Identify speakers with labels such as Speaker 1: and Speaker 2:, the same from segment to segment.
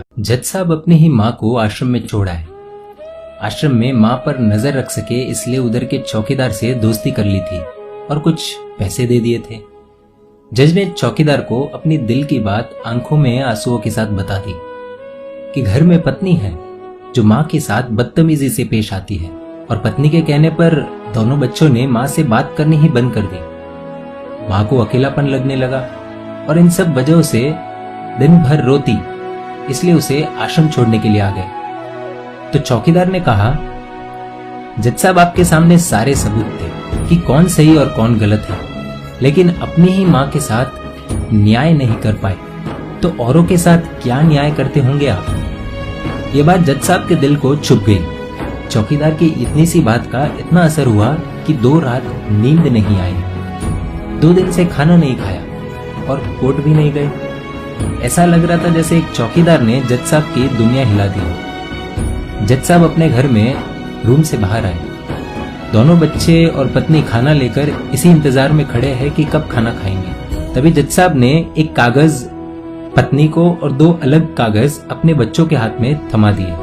Speaker 1: जज साहब अपनी ही माँ को आश्रम में छोड़ आए। आश्रम में माँ पर नजर रख सके इसलिए उधर के चौकीदार से दोस्ती कर ली थी और कुछ पैसे दे दिए थे। जज ने चौकीदार को अपनी दिल की बात आंखों में आंसुओं के साथ बता दी कि घर में पत्नी है जो माँ के साथ बदतमीजी से पेश आती है और पत्नी के कहने पर दोनों बच्चों ने माँ से बात करनी ही बंद कर दी। माँ को अकेलापन लगने लगा और इन सब वजहों से दिन भर रोती, इसलिए उसे आश्रम छोड़ने के लिए आ गए। तो चौकीदार ने कहा, जज साहब आपके सामने सारे सबूत थे कि कौन सही और कौन गलत है, लेकिन अपनी ही माँ के साथ न्याय नहीं कर पाए तो औरों के साथ क्या न्याय करते होंगे आप। ये बात जज साहब के दिल को छुप गई। चौकीदार की इतनी सी बात का इतना असर हुआ कि 2 रात नींद नहीं आई, 2 दिन से खाना नहीं खाया और कोर्ट भी नहीं गए। ऐसा लग रहा था जैसे एक चौकीदार ने जज साहब की दुनिया हिला दी। जज साहब अपने घर में रूम से बाहर आए। दोनों बच्चे और पत्नी खाना लेकर इसी इंतजार में खड़े हैं कि कब खाना खाएंगे। तभी जज साहब ने एक कागज पत्नी को और 2 अलग कागज अपने बच्चों के हाथ में थमा दिए।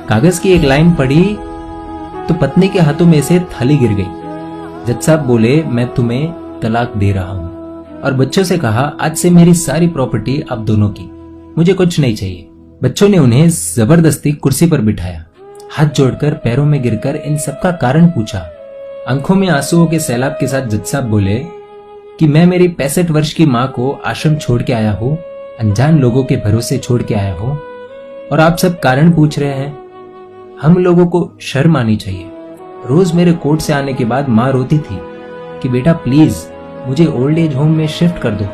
Speaker 1: कागज की एक लाइन पढ़ी तो पत्नी के हाथों में से थाली गिर गई। जज साहब बोले, मैं तुम्हें तलाक दे रहा हूँ। और बच्चों से कहा, आज से मेरी सारी प्रॉपर्टी आप दोनों की, मुझे कुछ नहीं चाहिए। बच्चों ने उन्हें जबरदस्ती कुर्सी पर बिठाया, हाथ जोड़कर पैरों में गिरकर इन सबका कारण पूछा। आंखों में आंसुओं के सैलाब के साथ जज साहब बोले कि मैं मेरी 65 वर्ष की माँ को आश्रम छोड़ के आया हूँ, अनजान लोगों के भरोसे छोड़ के आया हूँ, और आप सब कारण पूछ रहे हैं। हम लोगों को शर्म आनी चाहिए। रोज मेरे कोर्ट से आने के बाद माँ रोती थी कि बेटा प्लीज मुझे ओल्ड एज होम में शिफ्ट कर दो।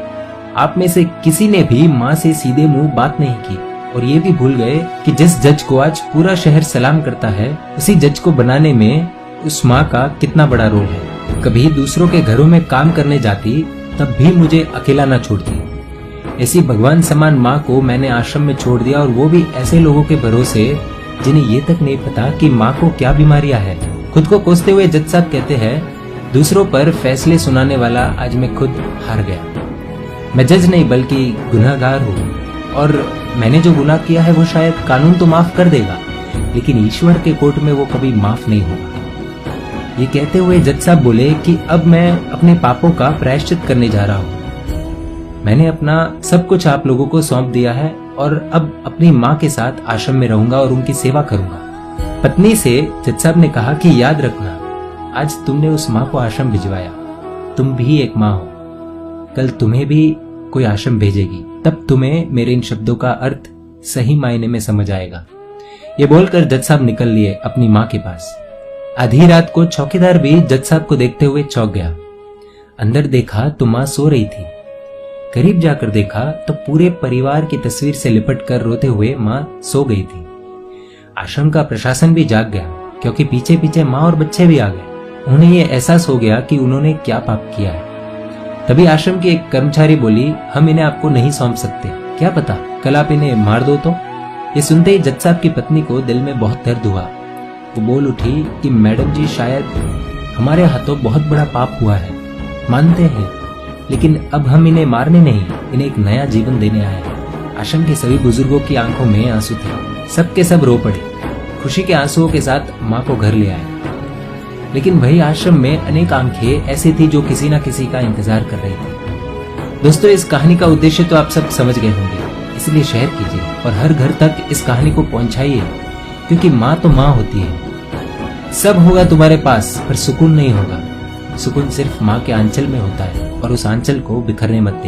Speaker 1: आप में से किसी ने भी माँ से सीधे मुंह बात नहीं की और ये भी भूल गए कि जिस जज को आज पूरा शहर सलाम करता है, उसी जज को बनाने में उस माँ का कितना बड़ा रोल है। कभी दूसरों के घरों में काम करने जाती तब भी मुझे अकेला न छोड़ती। ऐसी भगवान समान माँ को मैंने आश्रम में छोड़ दिया, और वो भी ऐसे लोगों के भरोसे जिन्हें ये तक नहीं पता कि माँ को क्या बीमारियां है। खुद को कोसते हुए जज साहब कहते हैं, दूसरों पर फैसले सुनाने वाला आज मैं खुद हार गया। मैं जज नहीं बल्कि गुनहगार हूँ, और मैंने जो गुनाह किया है वो शायद कानून तो माफ कर देगा, लेकिन ईश्वर के कोर्ट में वो कभी माफ नहीं होगा। ये कहते हुए जज साहब बोले कि अब मैं अपने पापों का प्रायश्चित करने जा रहा हूँ। मैंने अपना सब कुछ आप लोगों को सौंप दिया है और अब अपनी माँ के साथ आश्रम में रहूंगा और उनकी सेवा करूंगा। पत्नी से जज साहब ने कहा कि याद रखना, आज तुमने उस माँ को आश्रम भिजवाया, तुम भी एक माँ हो, कल तुम्हें भी कोई आश्रम भेजेगी, तब तुम्हें मेरे इन शब्दों का अर्थ सही मायने में समझ आएगा। ये बोलकर जज साहब निकल लिए अपनी माँ के पास। आधी रात को चौकीदार भी जज साहब को देखते हुए चौंक गया। अंदर देखा तो माँ सो रही थी। करीब जाकर देखा तो पूरे परिवार की तस्वीर से लिपट कर रोते हुए माँ सो गई थी। आश्रम का प्रशासन भी जाग गया, क्योंकि पीछे पीछे माँ और बच्चे भी आ गए। उन्हें ये एहसास हो गया कि उन्होंने क्या पाप किया है। तभी आश्रम की एक कर्मचारी बोली, हम इन्हें आपको नहीं सौंप सकते, क्या पता कल आप इन्हें मार दो तो। ये सुनते ही जज साहब की पत्नी को दिल में बहुत दर्द हुआ। वो बोल उठी कि मैडम जी, शायद हमारे हाथों बहुत बड़ा पाप हुआ है, मानते हैं, लेकिन अब हम इन्हें मारने नहीं, इन्हें एक नया जीवन देने आए हैं। आश्रम के सभी बुजुर्गों की आंखों में आंसू थे, सबके सब रो पड़े। खुशी के आंसुओं के साथ माँ को घर ले आए। लेकिन वही आश्रम में अनेक आंखें ऐसी थी जो किसी ना किसी का इंतजार कर रही थी। दोस्तों, इस कहानी का उद्देश्य तो आप सब समझ गए होंगे, इसलिए शेयर कीजिए और हर घर तक इस कहानी को पहुंचाइए, क्योंकि माँ तो माँ होती है। सब होगा तुम्हारे पास पर सुकून नहीं होगा। सुकून सिर्फ माँ के आंचल में होता है, और उस आंचल को बिखरने मत देना।